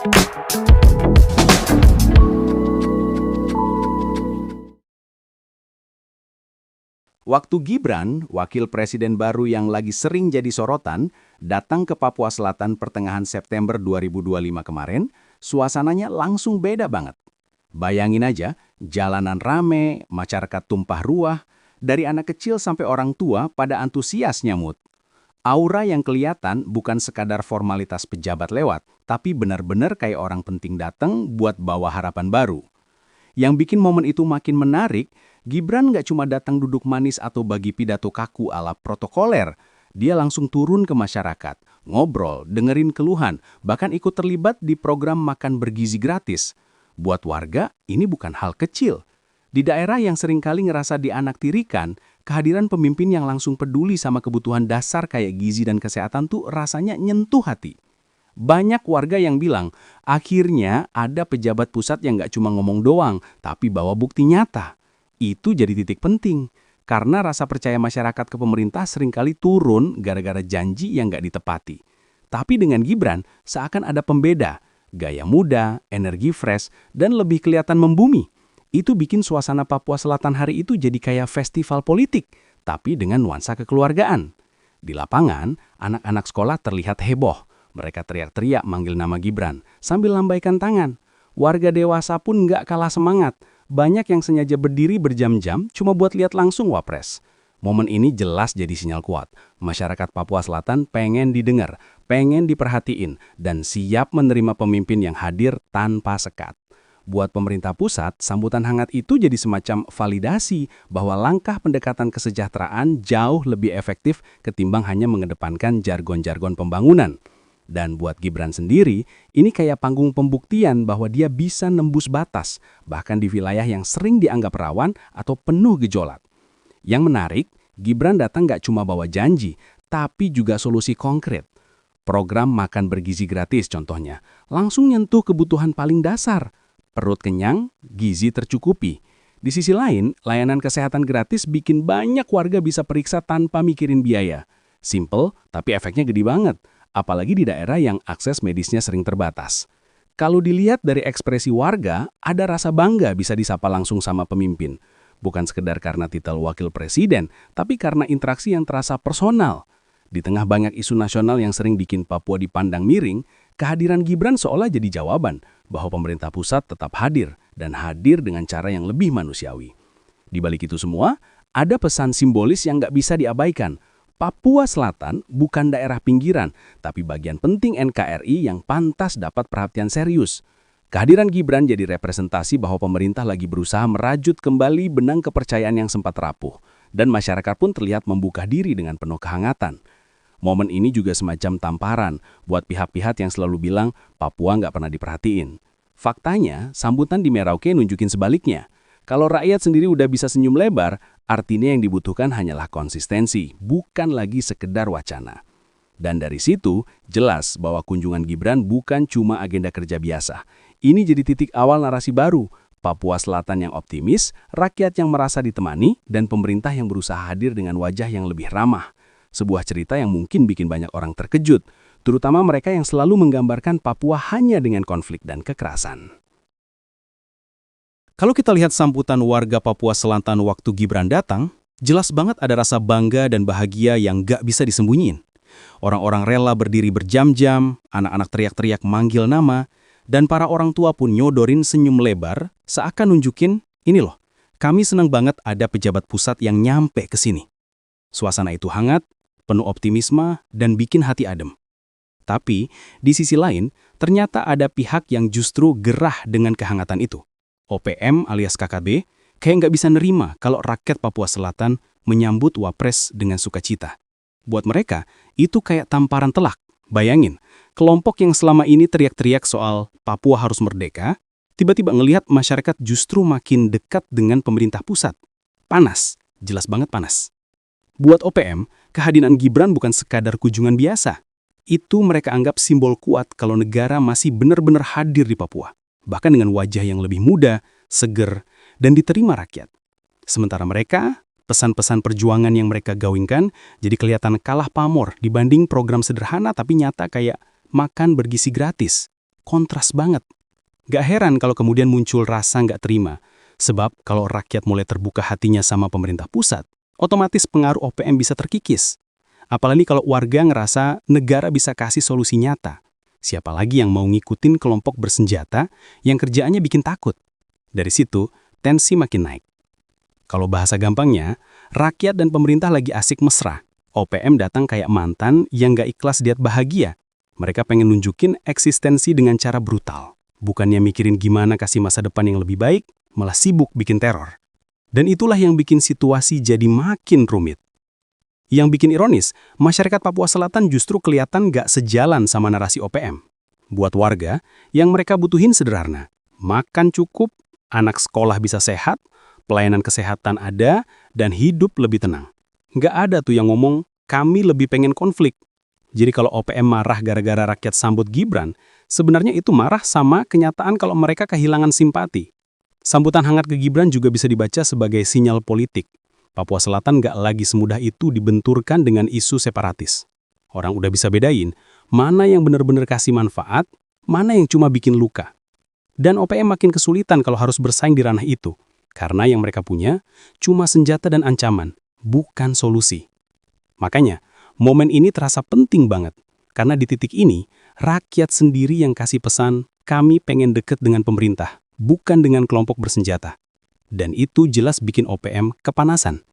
Waktu Gibran, wakil presiden baru yang lagi sering jadi sorotan, datang ke Papua Selatan pertengahan September 2025 kemarin, suasananya langsung beda banget. Bayangin aja, jalanan rame, masyarakat tumpah ruah, dari anak kecil sampai orang tua pada antusias nyamut. Aura yang kelihatan bukan sekadar formalitas pejabat lewat, tapi benar-benar kayak orang penting datang buat bawa harapan baru. Yang bikin momen itu makin menarik, Gibran nggak cuma datang duduk manis atau bagi pidato kaku ala protokoler. Dia langsung turun ke masyarakat, ngobrol, dengerin keluhan, bahkan ikut terlibat di program makan bergizi gratis. Buat warga, ini bukan hal kecil. Di daerah yang seringkali ngerasa dianaktirikan, kehadiran pemimpin yang langsung peduli sama kebutuhan dasar kayak gizi dan kesehatan tuh rasanya nyentuh hati. Banyak warga yang bilang, akhirnya ada pejabat pusat yang nggak cuma ngomong doang, tapi bawa bukti nyata. Itu jadi titik penting, karena rasa percaya masyarakat ke pemerintah seringkali turun gara-gara janji yang nggak ditepati. Tapi dengan Gibran, seakan ada pembeda, gaya muda, energi fresh, dan lebih kelihatan membumi. Itu bikin suasana Papua Selatan hari itu jadi kayak festival politik, tapi dengan nuansa kekeluargaan. Di lapangan, anak-anak sekolah terlihat heboh. Mereka teriak-teriak manggil nama Gibran, sambil lambaikan tangan. Warga dewasa pun nggak kalah semangat. Banyak yang sengaja berdiri berjam-jam cuma buat lihat langsung Wapres. Momen ini jelas jadi sinyal kuat. Masyarakat Papua Selatan pengen didengar, pengen diperhatiin, dan siap menerima pemimpin yang hadir tanpa sekat. Buat pemerintah pusat, sambutan hangat itu jadi semacam validasi bahwa langkah pendekatan kesejahteraan jauh lebih efektif ketimbang hanya mengedepankan jargon-jargon pembangunan. Dan buat Gibran sendiri, ini kayak panggung pembuktian bahwa dia bisa nembus batas, bahkan di wilayah yang sering dianggap rawan atau penuh gejolak. Yang menarik, Gibran datang nggak cuma bawa janji, tapi juga solusi konkret. Program makan bergizi gratis contohnya, langsung nyentuh kebutuhan paling dasar. Perut kenyang, gizi tercukupi. Di sisi lain, layanan kesehatan gratis bikin banyak warga bisa periksa tanpa mikirin biaya. Simple, tapi efeknya gede banget. Apalagi di daerah yang akses medisnya sering terbatas. Kalau dilihat dari ekspresi warga, ada rasa bangga bisa disapa langsung sama pemimpin. Bukan sekedar karena titel wakil presiden, tapi karena interaksi yang terasa personal. Di tengah banyak isu nasional yang sering bikin Papua dipandang miring, kehadiran Gibran seolah jadi jawaban bahwa pemerintah pusat tetap hadir, dan hadir dengan cara yang lebih manusiawi. Di balik itu semua, ada pesan simbolis yang nggak bisa diabaikan. Papua Selatan bukan daerah pinggiran, tapi bagian penting NKRI yang pantas dapat perhatian serius. Kehadiran Gibran jadi representasi bahwa pemerintah lagi berusaha merajut kembali benang kepercayaan yang sempat rapuh, dan masyarakat pun terlihat membuka diri dengan penuh kehangatan. Momen ini juga semacam tamparan buat pihak-pihak yang selalu bilang Papua nggak pernah diperhatiin. Faktanya, sambutan di Merauke nunjukin sebaliknya. Kalau rakyat sendiri udah bisa senyum lebar, artinya yang dibutuhkan hanyalah konsistensi, bukan lagi sekedar wacana. Dan dari situ, jelas bahwa kunjungan Gibran bukan cuma agenda kerja biasa. Ini jadi titik awal narasi baru, Papua Selatan yang optimis, rakyat yang merasa ditemani, dan pemerintah yang berusaha hadir dengan wajah yang lebih ramah. Sebuah cerita yang mungkin bikin banyak orang terkejut, terutama mereka yang selalu menggambarkan Papua hanya dengan konflik dan kekerasan. Kalau kita lihat sambutan warga Papua Selatan waktu Gibran datang, jelas banget ada rasa bangga dan bahagia yang gak bisa disembunyiin. Orang-orang rela berdiri berjam-jam, anak-anak teriak-teriak manggil nama, dan para orang tua pun nyodorin senyum lebar seakan nunjukin, ini loh, kami senang banget ada pejabat pusat yang nyampe ke sini. Suasana itu hangat, penuh optimisme, dan bikin hati adem. Tapi, di sisi lain, ternyata ada pihak yang justru gerah dengan kehangatan itu. OPM alias KKB kayak nggak bisa nerima kalau rakyat Papua Selatan menyambut Wapres dengan sukacita. Buat mereka, itu kayak tamparan telak. Bayangin, kelompok yang selama ini teriak-teriak soal Papua harus merdeka, tiba-tiba ngelihat masyarakat justru makin dekat dengan pemerintah pusat. Panas, jelas banget panas. Buat OPM, kehadiran Gibran bukan sekadar kunjungan biasa. Itu mereka anggap simbol kuat kalau negara masih benar-benar hadir di Papua. Bahkan dengan wajah yang lebih muda, seger, dan diterima rakyat. Sementara mereka, pesan-pesan perjuangan yang mereka gaungkan jadi kelihatan kalah pamor dibanding program sederhana tapi nyata kayak makan bergizi gratis. kontras banget. Gak heran kalau kemudian muncul rasa nggak terima. Sebab kalau rakyat mulai terbuka hatinya sama pemerintah pusat, otomatis pengaruh OPM bisa terkikis. Apalagi kalau warga ngerasa negara bisa kasih solusi nyata. Siapa lagi yang mau ngikutin kelompok bersenjata yang kerjaannya bikin takut? Dari situ, tensi makin naik. Kalau bahasa gampangnya, rakyat dan pemerintah lagi asik mesra. OPM datang kayak mantan yang gak ikhlas lihat bahagia. Mereka pengen nunjukin eksistensi dengan cara brutal. Bukannya mikirin gimana kasih masa depan yang lebih baik, malah sibuk bikin teror. Dan itulah yang bikin situasi jadi makin rumit. Yang bikin ironis, masyarakat Papua Selatan justru kelihatan gak sejalan sama narasi OPM. Buat warga, yang mereka butuhin sederhana. Makan cukup, anak sekolah bisa sehat, pelayanan kesehatan ada, dan hidup lebih tenang. Gak ada tuh yang ngomong, kami lebih pengen konflik. Jadi kalau OPM marah gara-gara rakyat sambut Gibran, sebenarnya itu marah sama kenyataan kalau mereka kehilangan simpati. Sambutan hangat ke Gibran juga bisa dibaca sebagai sinyal politik. Papua Selatan gak lagi semudah itu dibenturkan dengan isu separatis. Orang udah bisa bedain, mana yang benar-benar kasih manfaat, mana yang cuma bikin luka. Dan OPM makin kesulitan kalau harus bersaing di ranah itu. Karena yang mereka punya cuma senjata dan ancaman, bukan solusi. Makanya, momen ini terasa penting banget. Karena di titik ini, rakyat sendiri yang kasih pesan, kami pengen deket dengan pemerintah, bukan dengan kelompok bersenjata. Dan itu jelas bikin OPM kepanasan.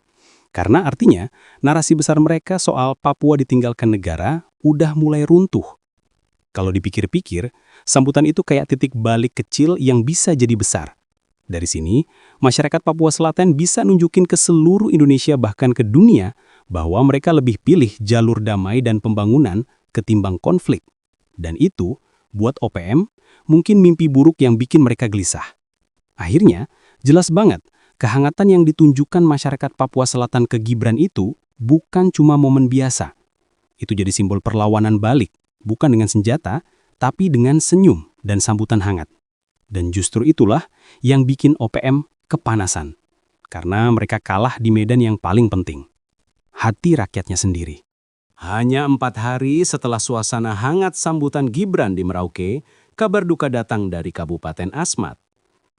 Karena artinya, narasi besar mereka soal Papua ditinggalkan negara udah mulai runtuh. Kalau dipikir-pikir, sambutan itu kayak titik balik kecil yang bisa jadi besar. Dari sini, masyarakat Papua Selatan bisa nunjukin ke seluruh Indonesia bahkan ke dunia bahwa mereka lebih pilih jalur damai dan pembangunan ketimbang konflik. Dan itu, buat OPM, mungkin mimpi buruk yang bikin mereka gelisah. Akhirnya, jelas banget, kehangatan yang ditunjukkan masyarakat Papua Selatan ke Gibran itu bukan cuma momen biasa. Itu jadi simbol perlawanan balik, bukan dengan senjata, tapi dengan senyum dan sambutan hangat. Dan justru itulah yang bikin OPM kepanasan. Karena mereka kalah di medan yang paling penting. Hati rakyatnya sendiri. Hanya 4 hari setelah suasana hangat sambutan Gibran di Merauke, kabar duka datang dari Kabupaten Asmat.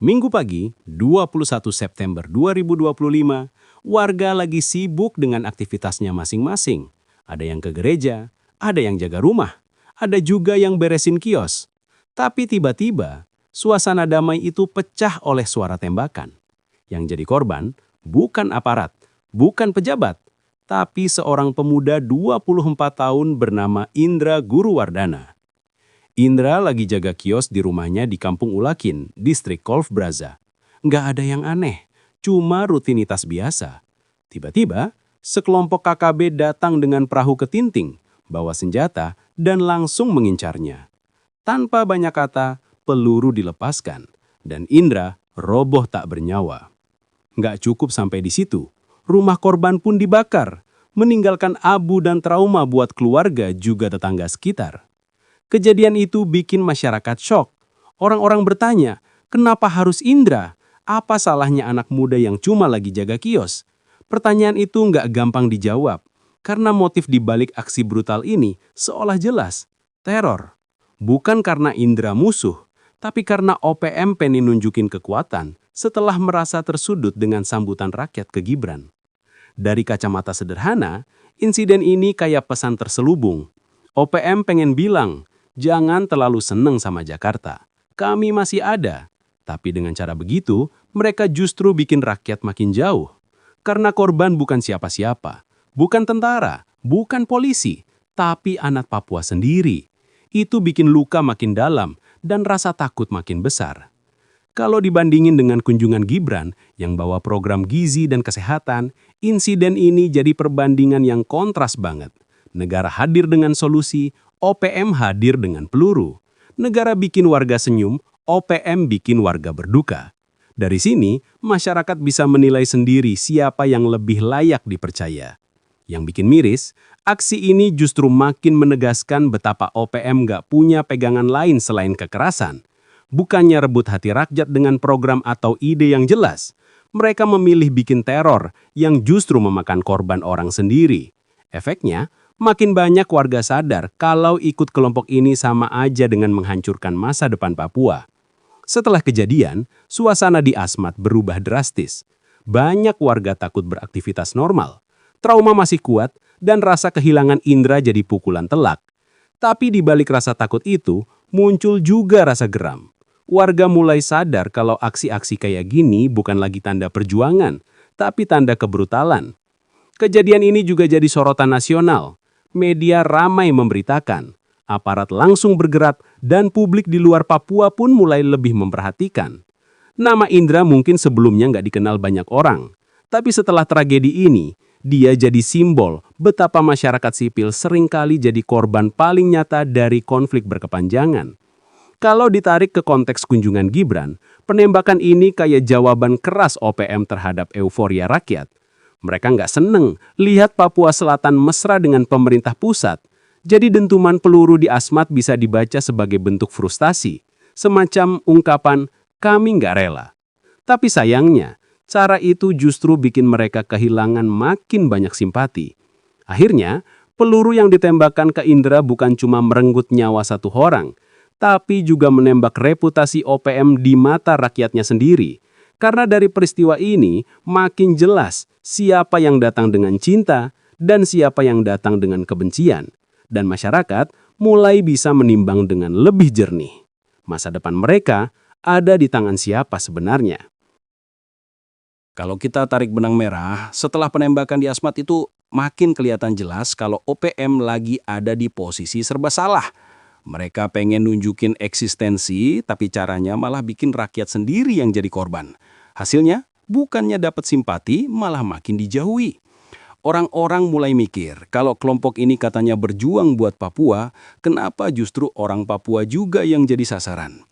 Minggu pagi, 21 September 2025, warga lagi sibuk dengan aktivitasnya masing-masing. Ada yang ke gereja, ada yang jaga rumah, ada juga yang beresin kios. Tapi tiba-tiba, suasana damai itu pecah oleh suara tembakan. Yang jadi korban bukan aparat, bukan pejabat, tapi seorang pemuda 24 tahun bernama Indra Guruwardana. Indra lagi jaga kios di rumahnya di Kampung Ulakin, distrik Kolf Braza. Nggak ada yang aneh, cuma rutinitas biasa. Tiba-tiba, sekelompok KKB datang dengan perahu ketinting, bawa senjata, dan langsung mengincarnya. Tanpa banyak kata, peluru dilepaskan, dan Indra roboh tak bernyawa. Nggak cukup sampai di situ, rumah korban pun dibakar, meninggalkan abu dan trauma buat keluarga juga tetangga sekitar. Kejadian itu bikin masyarakat syok. Orang-orang bertanya, kenapa harus Indra? Apa salahnya anak muda yang cuma lagi jaga kios? Pertanyaan itu nggak gampang dijawab, karena motif di balik aksi brutal ini seolah jelas, teror. Bukan karena Indra musuh, tapi karena OPM pengen nunjukin kekuatan setelah merasa tersudut dengan sambutan rakyat ke Gibran. Dari kacamata sederhana, insiden ini kayak pesan terselubung. OPM pengen bilang, jangan terlalu seneng sama Jakarta. Kami masih ada. Tapi dengan cara begitu, mereka justru bikin rakyat makin jauh. Karena korban bukan siapa-siapa, bukan tentara, bukan polisi, tapi anak Papua sendiri. Itu bikin luka makin dalam dan rasa takut makin besar. Kalau dibandingin dengan kunjungan Gibran yang bawa program gizi dan kesehatan, insiden ini jadi perbandingan yang kontras banget. Negara hadir dengan solusi, OPM hadir dengan peluru. Negara bikin warga senyum, OPM bikin warga berduka. Dari sini, masyarakat bisa menilai sendiri siapa yang lebih layak dipercaya. Yang bikin miris, aksi ini justru makin menegaskan betapa OPM nggak punya pegangan lain selain kekerasan. Bukannya rebut hati rakyat dengan program atau ide yang jelas, mereka memilih bikin teror yang justru memakan korban orang sendiri. Efeknya, Makin banyak warga sadar kalau ikut kelompok ini sama aja dengan menghancurkan masa depan Papua. Setelah kejadian, suasana di Asmat berubah drastis. Banyak warga takut beraktivitas normal. Trauma masih kuat dan rasa kehilangan indera jadi pukulan telak. Tapi di balik rasa takut itu, muncul juga rasa geram. Warga mulai sadar kalau aksi-aksi kayak gini bukan lagi tanda perjuangan, tapi tanda kebrutalan. Kejadian ini juga jadi sorotan nasional. Media ramai memberitakan, aparat langsung bergerak, dan publik di luar Papua pun mulai lebih memperhatikan. Nama Indra mungkin sebelumnya nggak dikenal banyak orang, tapi setelah tragedi ini, dia jadi simbol betapa masyarakat sipil seringkali jadi korban paling nyata dari konflik berkepanjangan. Kalau ditarik ke konteks kunjungan Gibran, penembakan ini kayak jawaban keras OPM terhadap euforia rakyat. Mereka nggak seneng lihat Papua Selatan mesra dengan pemerintah pusat. Jadi dentuman peluru di Asmat bisa dibaca sebagai bentuk frustasi, semacam ungkapan, kami nggak rela. Tapi sayangnya, cara itu justru bikin mereka kehilangan makin banyak simpati. Akhirnya, peluru yang ditembakkan ke Indra bukan cuma merenggut nyawa satu orang, tapi juga menembak reputasi OPM di mata rakyatnya sendiri. Karena dari peristiwa ini, makin jelas siapa yang datang dengan cinta dan siapa yang datang dengan kebencian. Dan masyarakat mulai bisa menimbang dengan lebih jernih. Masa depan mereka ada di tangan siapa sebenarnya. Kalau kita tarik benang merah, setelah penembakan di Asmat itu makin kelihatan jelas kalau OPM lagi ada di posisi serba salah. Mereka pengen nunjukin eksistensi, tapi caranya malah bikin rakyat sendiri yang jadi korban. Hasilnya, bukannya dapat simpati, malah makin dijauhi. Orang-orang mulai mikir, kalau kelompok ini katanya berjuang buat Papua, kenapa justru orang Papua juga yang jadi sasaran?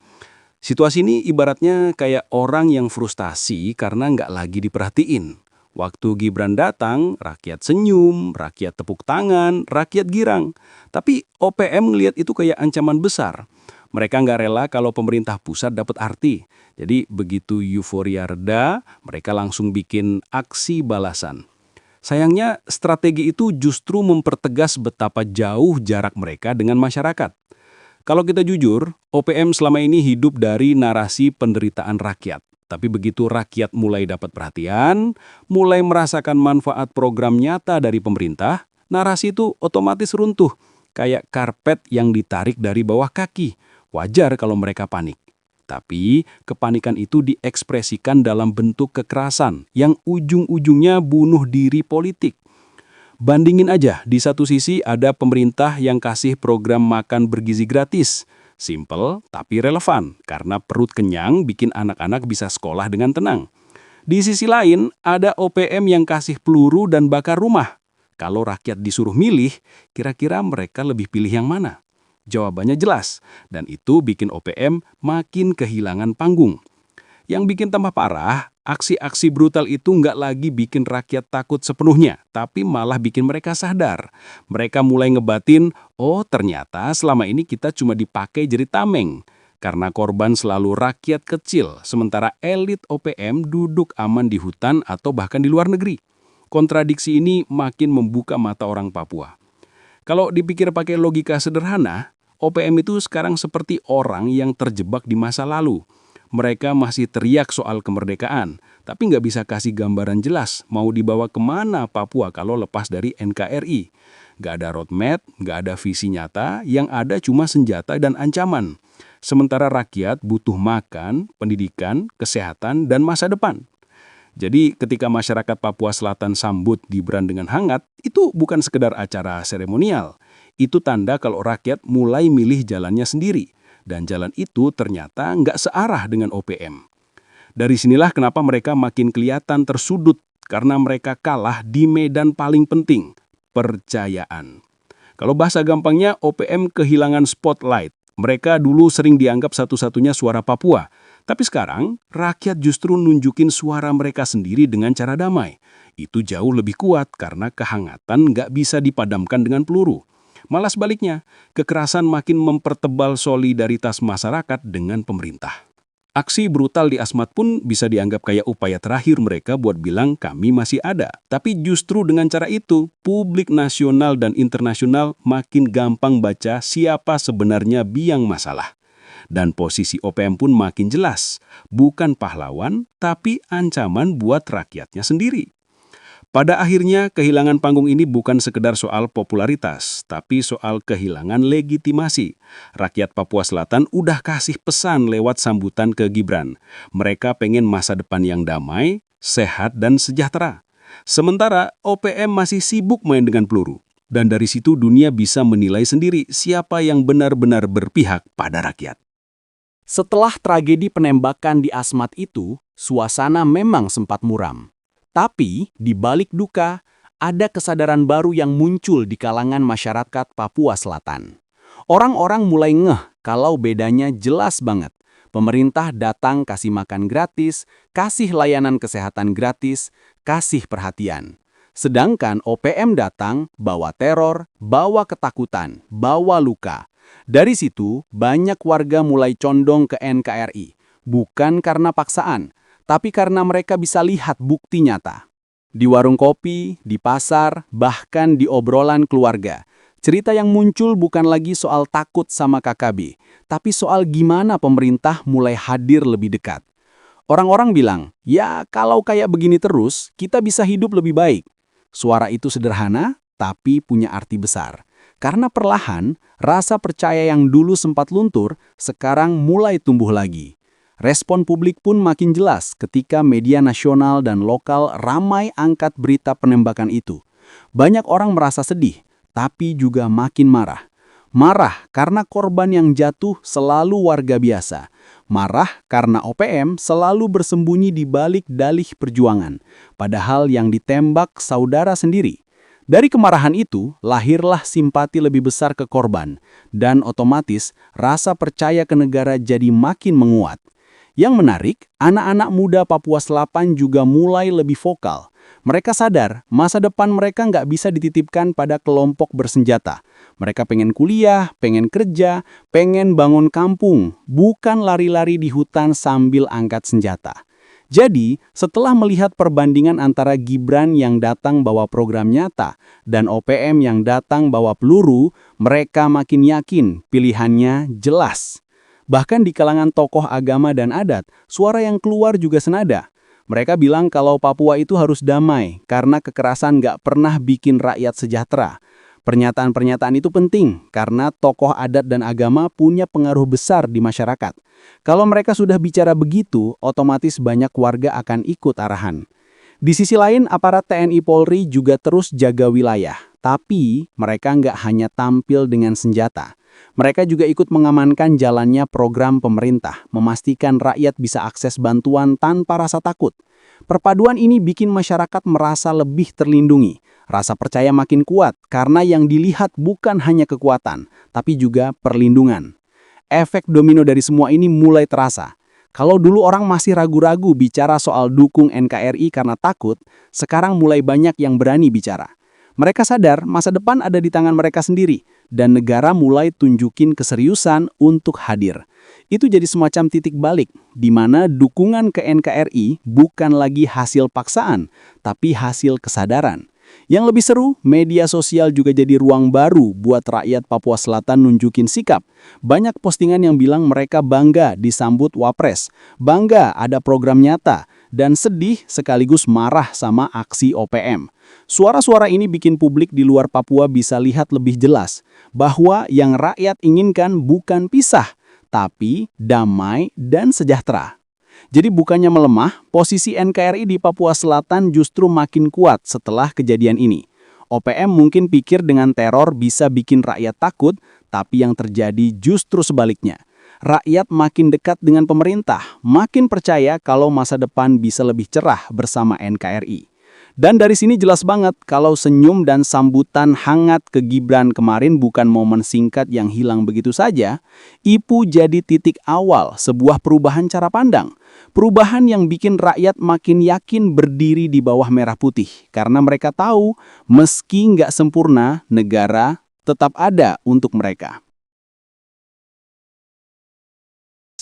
Situasi ini ibaratnya kayak orang yang frustasi karena nggak lagi diperhatiin. Waktu Gibran datang, rakyat senyum, rakyat tepuk tangan, rakyat girang. Tapi OPM ngelihat itu kayak ancaman besar. Mereka nggak rela kalau pemerintah pusat dapat arti. Jadi begitu euforia reda, mereka langsung bikin aksi balasan. Sayangnya strategi itu justru mempertegas betapa jauh jarak mereka dengan masyarakat. Kalau kita jujur, OPM selama ini hidup dari narasi penderitaan rakyat. Tapi begitu rakyat mulai dapat perhatian, mulai merasakan manfaat program nyata dari pemerintah, narasi itu otomatis runtuh, kayak karpet yang ditarik dari bawah kaki. Wajar kalau mereka panik. Tapi kepanikan itu diekspresikan dalam bentuk kekerasan yang ujung-ujungnya bunuh diri politik. Bandingin aja, di satu sisi ada pemerintah yang kasih program makan bergizi gratis. Simple tapi relevan, karena perut kenyang bikin anak-anak bisa sekolah dengan tenang. Di sisi lain, ada OPM yang kasih peluru dan bakar rumah. Kalau rakyat disuruh milih, kira-kira mereka lebih pilih yang mana? Jawabannya jelas, dan itu bikin OPM makin kehilangan panggung. Yang bikin tambah parah, aksi-aksi brutal itu nggak lagi bikin rakyat takut sepenuhnya, tapi malah bikin mereka sadar. Mereka mulai ngebatin, oh ternyata selama ini kita cuma dipakai jadi tameng. Karena korban selalu rakyat kecil, sementara elit OPM duduk aman di hutan atau bahkan di luar negeri. Kontradiksi ini makin membuka mata orang Papua. Kalau dipikir pakai logika sederhana, OPM itu sekarang seperti orang yang terjebak di masa lalu. Mereka masih teriak soal kemerdekaan, tapi nggak bisa kasih gambaran jelas mau dibawa kemana Papua kalau lepas dari NKRI. Nggak ada roadmap, nggak ada visi nyata, yang ada cuma senjata dan ancaman. Sementara rakyat butuh makan, pendidikan, kesehatan, dan masa depan. Jadi ketika masyarakat Papua Selatan sambut Gibran dengan hangat, itu bukan sekedar acara seremonial. Itu tanda kalau rakyat mulai milih jalannya sendiri. Dan jalan itu ternyata nggak searah dengan OPM. Dari sinilah kenapa mereka makin kelihatan tersudut, karena mereka kalah di medan paling penting, percayaan. Kalau bahasa gampangnya, OPM kehilangan spotlight. Mereka dulu sering dianggap satu-satunya suara Papua. Tapi sekarang, rakyat justru nunjukin suara mereka sendiri dengan cara damai. Itu jauh lebih kuat karena kehangatan nggak bisa dipadamkan dengan peluru. Malah sebaliknya, kekerasan makin mempertebal solidaritas masyarakat dengan pemerintah. Aksi brutal di Asmat pun bisa dianggap kayak upaya terakhir mereka buat bilang kami masih ada. Tapi justru dengan cara itu, publik nasional dan internasional makin gampang baca siapa sebenarnya biang masalah. Dan posisi OPM pun makin jelas, bukan pahlawan, tapi ancaman buat rakyatnya sendiri. Pada akhirnya, kehilangan panggung ini bukan sekedar soal popularitas, tapi soal kehilangan legitimasi. Rakyat Papua Selatan udah kasih pesan lewat sambutan ke Gibran. Mereka pengen masa depan yang damai, sehat, dan sejahtera. Sementara OPM masih sibuk main dengan peluru. Dan dari situ dunia bisa menilai sendiri siapa yang benar-benar berpihak pada rakyat. Setelah tragedi penembakan di Asmat itu, suasana memang sempat muram. Tapi, di balik duka, ada kesadaran baru yang muncul di kalangan masyarakat Papua Selatan. Orang-orang mulai ngeh kalau bedanya jelas banget. Pemerintah datang kasih makan gratis, kasih layanan kesehatan gratis, kasih perhatian. Sedangkan OPM datang bawa teror, bawa ketakutan, bawa luka. Dari situ, banyak warga mulai condong ke NKRI. Bukan karena paksaan, tapi karena mereka bisa lihat bukti nyata. Di warung kopi, di pasar, bahkan di obrolan keluarga. Cerita yang muncul bukan lagi soal takut sama KKB, tapi soal gimana pemerintah mulai hadir lebih dekat. Orang-orang bilang, ya kalau kayak begini terus, kita bisa hidup lebih baik. Suara itu sederhana, tapi punya arti besar. Karena perlahan, rasa percaya yang dulu sempat luntur, sekarang mulai tumbuh lagi. Respon publik pun makin jelas ketika media nasional dan lokal ramai angkat berita penembakan itu. Banyak orang merasa sedih, tapi juga makin marah. Marah karena korban yang jatuh selalu warga biasa. Marah karena OPM selalu bersembunyi di balik dalih perjuangan, padahal yang ditembak saudara sendiri. Dari kemarahan itu, lahirlah simpati lebih besar ke korban, dan otomatis rasa percaya ke negara jadi makin menguat. Yang menarik, anak-anak muda Papua Selatan juga mulai lebih vokal. Mereka sadar masa depan mereka nggak bisa dititipkan pada kelompok bersenjata. Mereka pengen kuliah, pengen kerja, pengen bangun kampung, bukan lari-lari di hutan sambil angkat senjata. Jadi, setelah melihat perbandingan antara Gibran yang datang bawa program nyata dan OPM yang datang bawa peluru, mereka makin yakin pilihannya jelas. Bahkan di kalangan tokoh agama dan adat, suara yang keluar juga senada. Mereka bilang kalau Papua itu harus damai karena kekerasan nggak pernah bikin rakyat sejahtera. Pernyataan-pernyataan itu penting karena tokoh adat dan agama punya pengaruh besar di masyarakat. Kalau mereka sudah bicara begitu, otomatis banyak warga akan ikut arahan. Di sisi lain, aparat TNI Polri juga terus jaga wilayah. Tapi mereka nggak hanya tampil dengan senjata. Mereka juga ikut mengamankan jalannya program pemerintah, memastikan rakyat bisa akses bantuan tanpa rasa takut. Perpaduan ini bikin masyarakat merasa lebih terlindungi. Rasa percaya makin kuat karena yang dilihat bukan hanya kekuatan, tapi juga perlindungan. Efek domino dari semua ini mulai terasa. Kalau dulu orang masih ragu-ragu bicara soal dukung NKRI karena takut, sekarang mulai banyak yang berani bicara. Mereka sadar masa depan ada di tangan mereka sendiri, dan negara mulai tunjukin keseriusan untuk hadir. Itu jadi semacam titik balik, di mana dukungan ke NKRI bukan lagi hasil paksaan, tapi hasil kesadaran. Yang lebih seru, media sosial juga jadi ruang baru buat rakyat Papua Selatan nunjukin sikap. Banyak postingan yang bilang mereka bangga disambut Wapres, bangga ada program nyata, dan sedih sekaligus marah sama aksi OPM. Suara-suara ini bikin publik di luar Papua bisa lihat lebih jelas bahwa yang rakyat inginkan bukan pisah, tapi damai dan sejahtera. Jadi bukannya melemah, posisi NKRI di Papua Selatan justru makin kuat setelah kejadian ini. OPM mungkin pikir dengan teror bisa bikin rakyat takut, tapi yang terjadi justru sebaliknya. Rakyat makin dekat dengan pemerintah, makin percaya kalau masa depan bisa lebih cerah bersama NKRI. Dan dari sini jelas banget kalau senyum dan sambutan hangat ke Gibran kemarin bukan momen singkat yang hilang begitu saja. IPU jadi titik awal sebuah perubahan cara pandang. Perubahan yang bikin rakyat makin yakin berdiri di bawah merah putih. Karena mereka tahu meski nggak sempurna, negara tetap ada untuk mereka.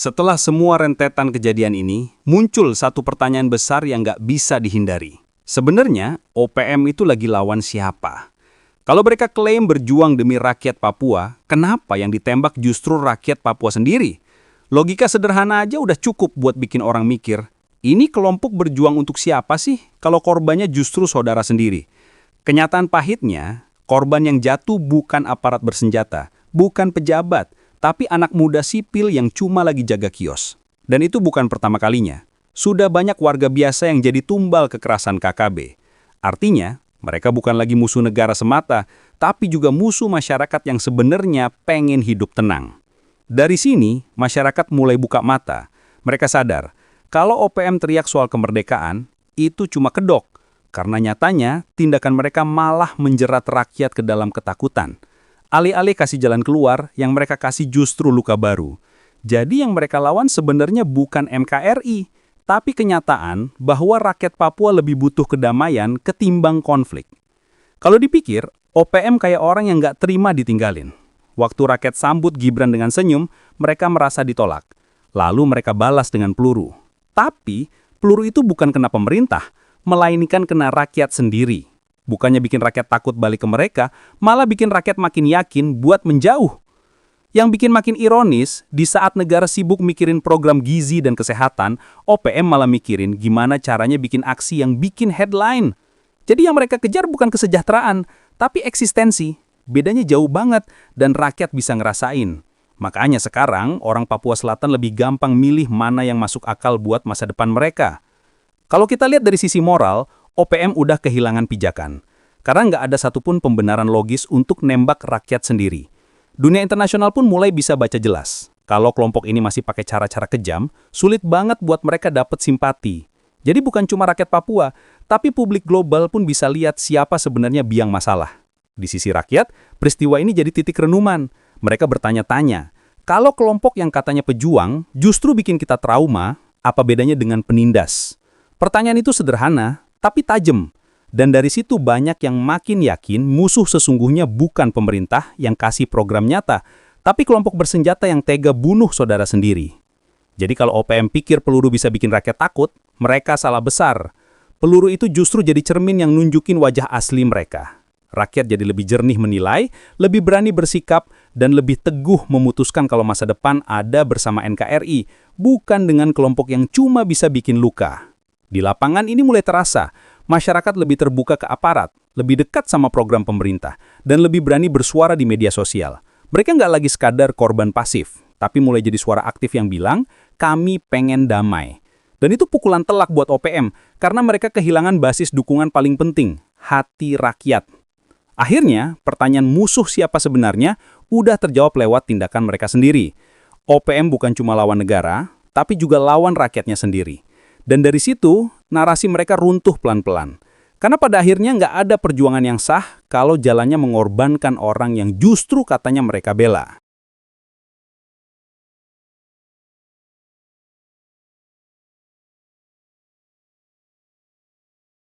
Setelah semua rentetan kejadian ini, muncul satu pertanyaan besar yang nggak bisa dihindari. Sebenarnya, OPM itu lagi lawan siapa? Kalau mereka klaim berjuang demi rakyat Papua, kenapa yang ditembak justru rakyat Papua sendiri? Logika sederhana aja udah cukup buat bikin orang mikir, ini kelompok berjuang untuk siapa sih kalau korbannya justru saudara sendiri? Kenyataan pahitnya, korban yang jatuh bukan aparat bersenjata, bukan pejabat, tapi anak muda sipil yang cuma lagi jaga kios. Dan itu bukan pertama kalinya. Sudah banyak warga biasa yang jadi tumbal kekerasan KKB. Artinya, mereka bukan lagi musuh negara semata, tapi juga musuh masyarakat yang sebenarnya pengen hidup tenang. Dari sini, masyarakat mulai buka mata. Mereka sadar, kalau OPM teriak soal kemerdekaan, itu cuma kedok. Karena nyatanya, tindakan mereka malah menjerat rakyat ke dalam ketakutan. Alih-alih kasih jalan keluar, yang mereka kasih justru luka baru. Jadi yang mereka lawan sebenarnya bukan NKRI, tapi kenyataan bahwa rakyat Papua lebih butuh kedamaian ketimbang konflik. Kalau dipikir, OPM kayak orang yang nggak terima ditinggalin. Waktu rakyat sambut Gibran dengan senyum, mereka merasa ditolak. Lalu mereka balas dengan peluru. Tapi, peluru itu bukan kena pemerintah, melainkan kena rakyat sendiri. Bukannya bikin rakyat takut balik ke mereka, malah bikin rakyat makin yakin buat menjauh. Yang bikin makin ironis, di saat negara sibuk mikirin program gizi dan kesehatan, OPM malah mikirin gimana caranya bikin aksi yang bikin headline. Jadi yang mereka kejar bukan kesejahteraan, tapi eksistensi. Bedanya jauh banget dan rakyat bisa ngerasain. Makanya sekarang orang Papua Selatan lebih gampang milih mana yang masuk akal buat masa depan mereka. Kalau kita lihat dari sisi moral, OPM udah kehilangan pijakan. Karena nggak ada satupun pembenaran logis untuk nembak rakyat sendiri. Dunia internasional pun mulai bisa baca jelas. Kalau kelompok ini masih pakai cara-cara kejam, sulit banget buat mereka dapat simpati. Jadi bukan cuma rakyat Papua, tapi publik global pun bisa lihat siapa sebenarnya biang masalah. Di sisi rakyat, peristiwa ini jadi titik renuman. Mereka bertanya-tanya, kalau kelompok yang katanya pejuang justru bikin kita trauma, apa bedanya dengan penindas? Pertanyaan itu sederhana, tapi tajam. Dan dari situ banyak yang makin yakin musuh sesungguhnya bukan pemerintah yang kasih program nyata, tapi kelompok bersenjata yang tega bunuh saudara sendiri. Jadi kalau OPM pikir peluru bisa bikin rakyat takut, mereka salah besar. Peluru itu justru jadi cermin yang nunjukin wajah asli mereka. Rakyat jadi lebih jernih menilai, lebih berani bersikap, dan lebih teguh memutuskan kalau masa depan ada bersama NKRI, bukan dengan kelompok yang cuma bisa bikin luka. Di lapangan ini mulai terasa, masyarakat lebih terbuka ke aparat, lebih dekat sama program pemerintah, dan lebih berani bersuara di media sosial. Mereka nggak lagi sekadar korban pasif, tapi mulai jadi suara aktif yang bilang, kami pengen damai. Dan itu pukulan telak buat OPM, karena mereka kehilangan basis dukungan paling penting, hati rakyat. Akhirnya, pertanyaan musuh siapa sebenarnya udah terjawab lewat tindakan mereka sendiri. OPM bukan cuma lawan negara, tapi juga lawan rakyatnya sendiri. Dan dari situ, narasi mereka runtuh pelan-pelan. Karena pada akhirnya nggak ada perjuangan yang sah kalau jalannya mengorbankan orang yang justru katanya mereka bela.